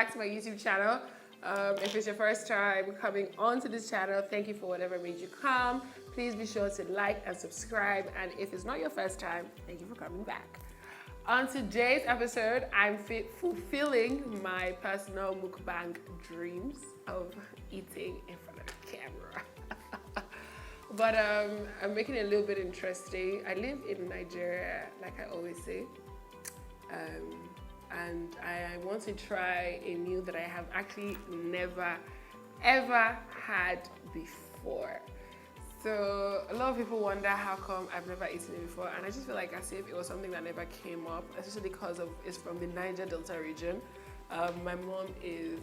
back to my YouTube channel. If it's your first time coming onto this channel, thank you for whatever made you come. Please be sure to like and subscribe. And if it's not your first time, thank you for coming back. On today's episode, I'm fulfilling my personal mukbang dreams of eating in front of the camera. But I'm making it a little bit interesting. I live in Nigeria, like I always say. And I want to try a meal that I have actually never, ever had before. So a lot of people wonder how come I've never eaten it before, and I just feel like as if it was something that never came up, especially because it's from the Niger Delta region. My mom is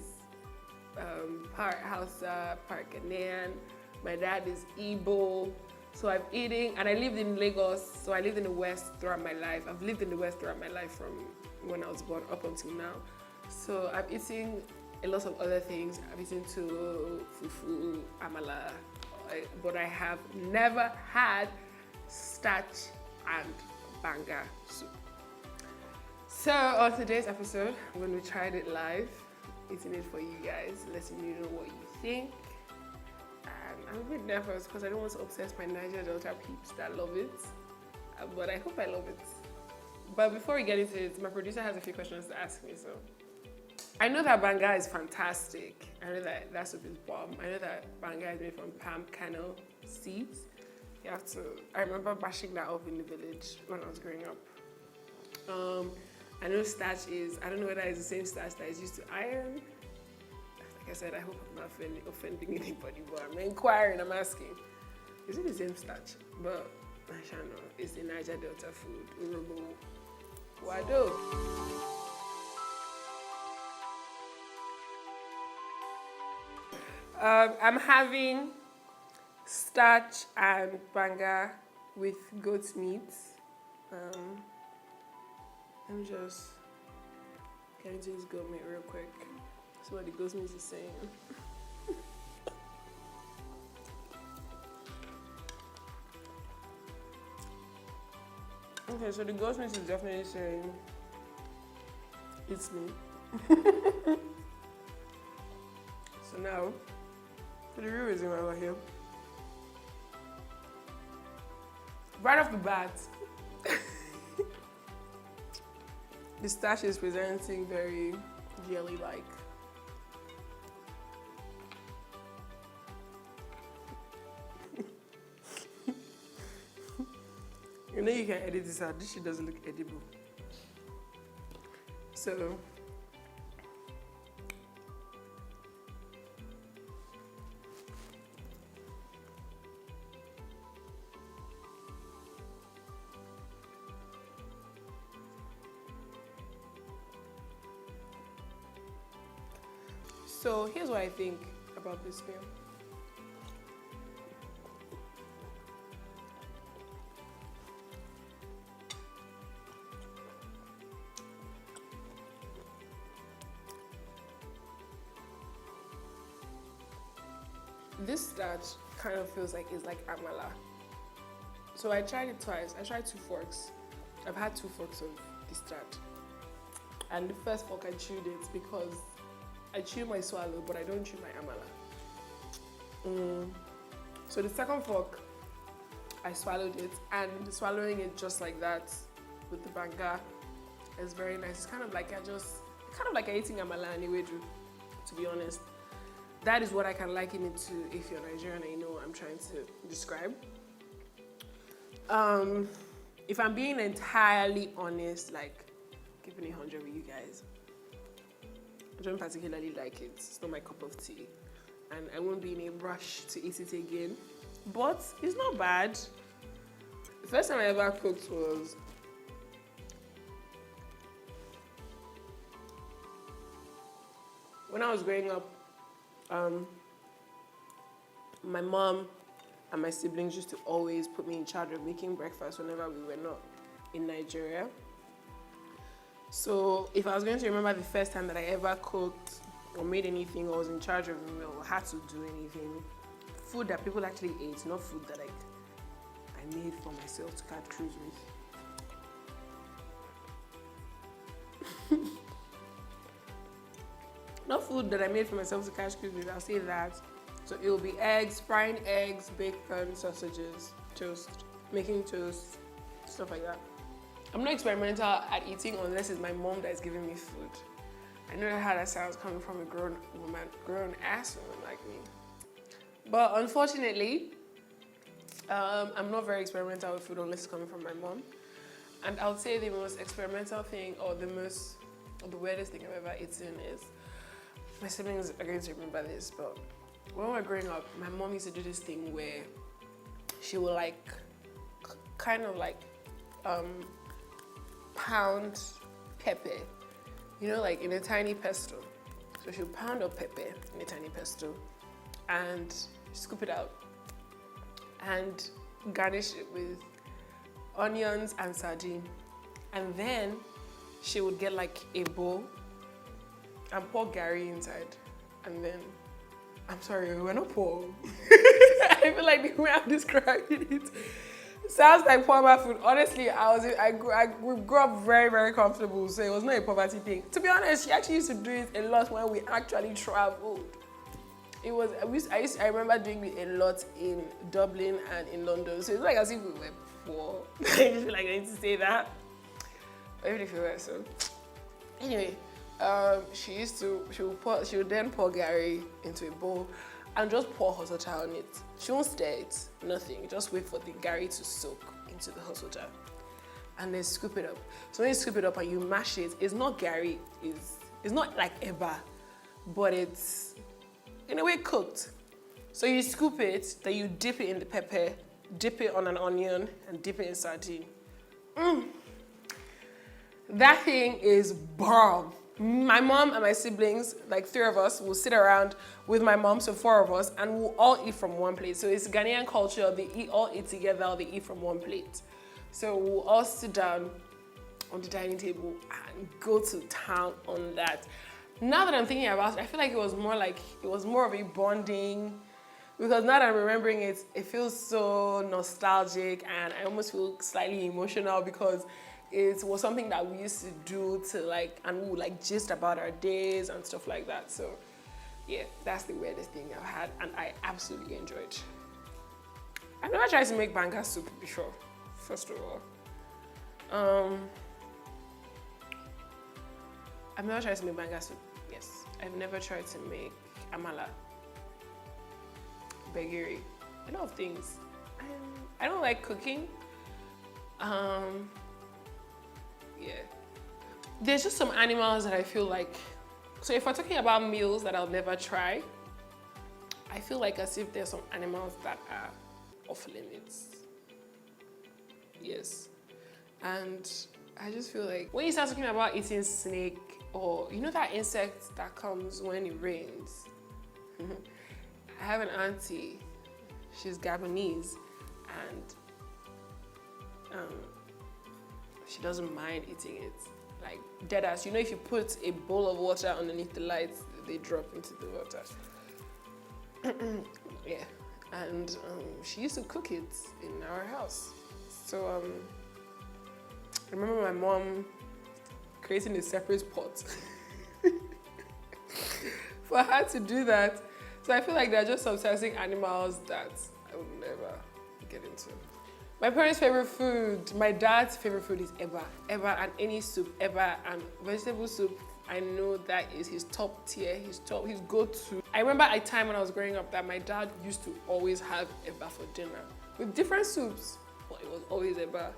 part Hausa, part Ghanaian. My dad is Igbo. So I'm eating, and I lived in Lagos, so I lived in the West throughout my life. I've lived in the West throughout my life from when I was born up until now. So I'm eating a lot of other things. I've eaten to fufu, amala, but I have never had starch and banga soup. So on today's episode, when we tried it live, eating it for you guys, letting you know what you think. I'm a bit nervous because I don't want to obsess my Niger Delta peeps that love it, but I hope I love it. But before we get into it, my producer has a few questions to ask me. So I know that banga is fantastic. I know that soup is bomb. I know that banga is made from palm kernel seeds. You have to. I remember bashing that up in the village when I was growing up. I know starch is. I don't know whether it's the same starch that is used to iron. Like I said, I hope I'm not offending anybody, but I'm inquiring, I'm asking. Is it the same starch? But I shall know. It's the Niger Delta food. Urobo. Wado. I'm having starch and banga with goat's meat. Let me just get into this goat meat real quick. That's what the goat's meat is saying. Okay, so the goat's meat is definitely saying it's me. So now, for the real reason why we're here. Right off the bat, the starch is presenting very jelly-like. You know you can edit this out. This shit doesn't look edible. So here's what I think about this meal. This starch kind of feels like it's like amala. So I tried it twice. I tried 2 forks. I've had 2 forks of this starch. And the first fork I chewed it because I chew my swallow, but I don't chew my amala. So the second fork, I swallowed it, and swallowing it just like that with the banga is very nice. It's kind of like I'm eating amala anyway, to be honest. That is what I can liken it to if you're Nigerian and you know what I'm trying to describe. If I'm being entirely honest, like keeping it 100 with you guys, I don't particularly like it. It's not my cup of tea. And I won't be in a rush to eat it again. But it's not bad. The first time I ever cooked was when I was growing up. My mom and my siblings used to always put me in charge of making breakfast whenever we were not in Nigeria. So if I was going to remember the first time that I ever cooked or made anything or was in charge of a meal or had to do anything, food that people actually ate, not food that I made for myself to cut cruise with. not food that I made for myself to catch cruise with, I'll say that. So it will be eggs, frying eggs, bacon, sausages, toast, making toast, stuff like that. I'm not experimental at eating unless it's my mom that is giving me food. I know how that sounds coming from a grown woman, grown ass woman like me. But unfortunately, I'm not very experimental with food unless it's coming from my mom. And I would say the most experimental thing or the weirdest thing I've ever eaten is, my siblings are going to remember this, but when we were growing up, my mom used to do this thing where she would like, kind of like pound pepper, you know, like in a tiny pesto. So she'll pound up pepper in a tiny pesto and scoop it out and garnish it with onions and sardine. And then she would get like a bowl and pour Gary inside. And then, I'm sorry, we're not poor. I feel like the way I'm describing it sounds like poor food. Honestly, we grew up very, very comfortable, so it was not a poverty thing. To be honest, she actually used to do it a lot when we actually traveled. It was, I remember doing it a lot in Dublin and in London, so it's like as if we were poor. I just feel like I need to say that. Even if you were, so. Anyway, she would then pour Gary into a bowl and just pour hot water on it. She won't stir it, nothing. Just wait for the Gary to soak into the hot water. And then scoop it up. So when you scoop it up and you mash it, it's not Gary, it's not like eba, but it's in a way cooked. So you scoop it, then you dip it in the pepper, dip it on an onion, and dip it in sardine. That thing is bomb. My mom and my siblings, like 3 of us, will sit around with my mom, so 4 of us, and we'll all eat from one plate. So it's Ghanaian culture, they all eat together, they eat from one plate. So we'll all sit down on the dining table and go to town on that. Now that I'm thinking about it, I feel like it was more of a bonding, because now that I'm remembering it, it feels so nostalgic and I almost feel slightly emotional because it was something that we used to do and we would like gist about our days and stuff like that. So yeah, that's the weirdest thing I've had and I absolutely enjoyed. I've never tried to make banga soup before, first of all. I've never tried to make banga soup, yes. I've never tried to make amala, begiri, a lot of things. I don't like cooking. Yeah. There's just some animals that I feel like, so if we're talking about meals that I'll never try, I feel like as if there's some animals that are off limits. Yes. And I just feel like when you start talking about eating snake or, you know that insect that comes when it rains? I have an auntie, she's Gabonese, and she doesn't mind eating it. Like dead ass. You know, if you put a bowl of water underneath the lights, they drop into the water. Yeah. And she used to cook it in our house. So I remember my mom creating a separate pot for her to do that. So I feel like there are just some certain animals that I would never get into. My parents' favorite food, my dad's favorite food is eba. Eba and any soup, eba and vegetable soup. I know that is his top tier, his go-to. I remember a time when I was growing up that my dad used to always have eba for dinner with different soups, but it was always eba.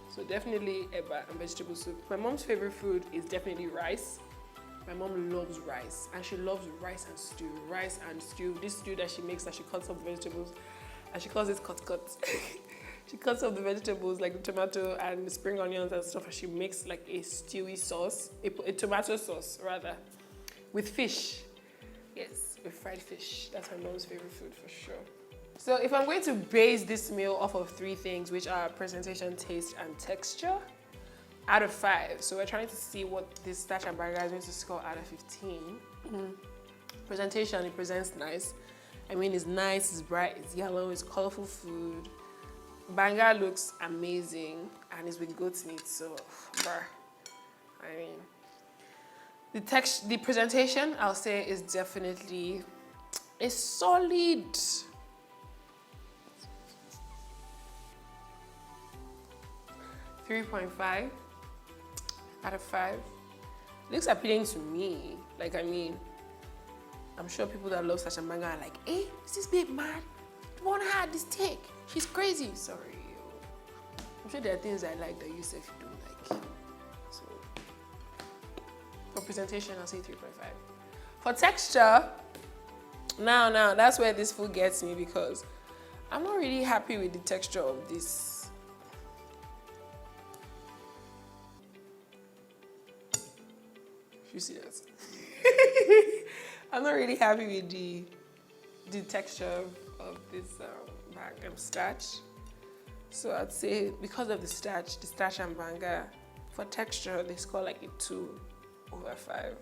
So definitely eba and vegetable soup. My mom's favorite food is definitely rice. My mom loves rice and she loves rice and stew. Rice and stew, this stew that she makes that she cuts up vegetables and she calls it cut. She cuts up the vegetables like the tomato and the spring onions and stuff and she makes like a stewy sauce, a tomato sauce rather, with fish. Yes, with fried fish. That's my mom's favorite food for sure. So if I'm going to base this meal off of 3 things, which are presentation, taste, and texture, out of 5. So we're trying to see what this Starch and Banga is going to score out of 15. Presentation, it presents nice. I mean, it's nice, it's bright, it's yellow, it's colorful food. Banga looks amazing and it's with goat meat, so bruh. I mean, The presentation, I'll say, is definitely a solid 3.5 out of 5. Looks appealing to me. Like, I mean, I'm sure people that love Starch and Banga are like, hey, is this babe mad? The one had this take. She's crazy. Sorry. I'm sure there are things I like that you say if you don't like. So, for presentation, I'll say 3.5. For texture, now, that's where this food gets me because I'm not really happy with the texture of this. You see that? I'm not really happy with the texture of this starch. So I'd say because of the Starch and Banga, for texture, they score like a 2/5.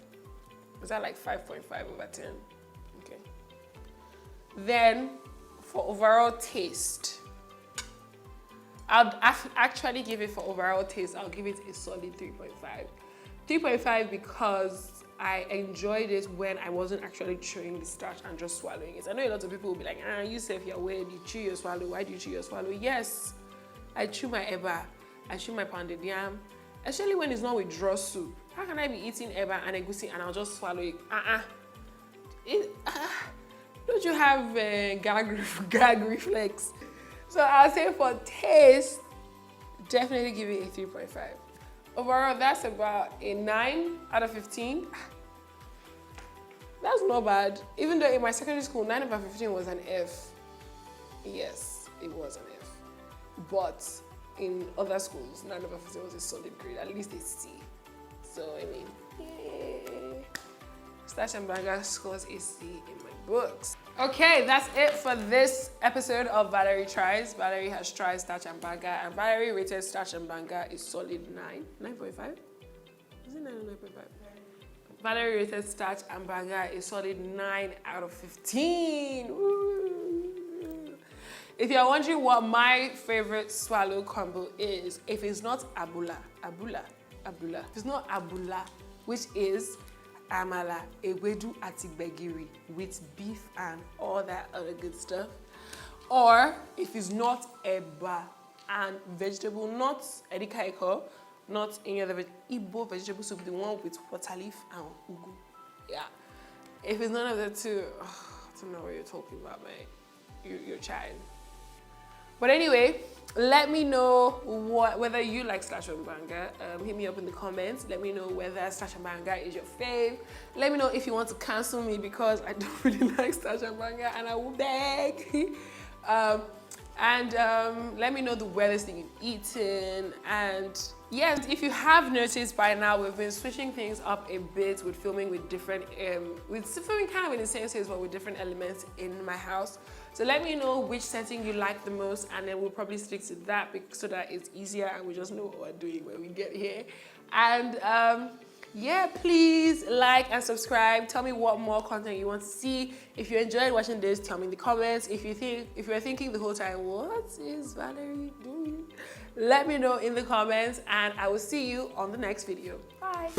Is that like 5.5/10? Okay. Then for overall taste, I'll actually give it, for overall taste, I'll give it a solid 3.5. 3.5 because I enjoyed it when I wasn't actually chewing the starch and just swallowing it. I know a lot of people will be like, you say if you're weird, you chew your swallow. Why do you chew your swallow? Yes, I chew my eba, I chew my pounded yam, especially when it's not with draw soup. How can I be eating eba and egusi and I'll just swallow it? Don't you have gag reflex? So I'll say for taste, definitely give it a 3.5. Overall, that's about a 9 out of 15. That's not bad. Even though in my secondary school, 9 out of 15 was an F. Yes, it was an F. But in other schools, 9 out of 15 was a solid grade, at least a C. So, I mean, yay. Starch and Banga scores a C in my books. Okay, that's it for this episode of Valerie Tries. Valerie has tried Starch and Banga, and Valerie rated Starch and Banga a solid 9. 9.5? Is it 9 or 9.5? Valerie rated Starch and Banga a solid 9 out of 15. Woo. If you're wondering what my favorite swallow combo is, if it's not abula, if it's not abula, which is amala, ewedu ati gbegiri with beef and all that other good stuff, or if it's not eba and vegetable, not edikaiko, not any other Igbo vegetable soup, the one with water leaf and ugu. Yeah. If it's none of the two, I don't know what you're talking about, man. You're child. But anyway, let me know whether you like Starch and Banga. Hit me up in the comments. Let me know whether Starch and Banga is your fave. Let me know if you want to cancel me because I don't really like Starch and Banga and I will beg. Let me know the weirdest thing you've eaten. And yes, if you have noticed by now, we've been switching things up a bit with filming with different, with filming kind of in the same space but with different elements in my house. So let me know which setting you like the most, and then we'll probably stick to that so that it's easier and we just know what we're doing when we get here. And yeah, please like and subscribe. Tell me what more content you want to see. If you enjoyed watching this, tell me in the comments. If you're thinking the whole time, what is Valerie doing? Let me know in the comments, and I will see you on the next video. Bye.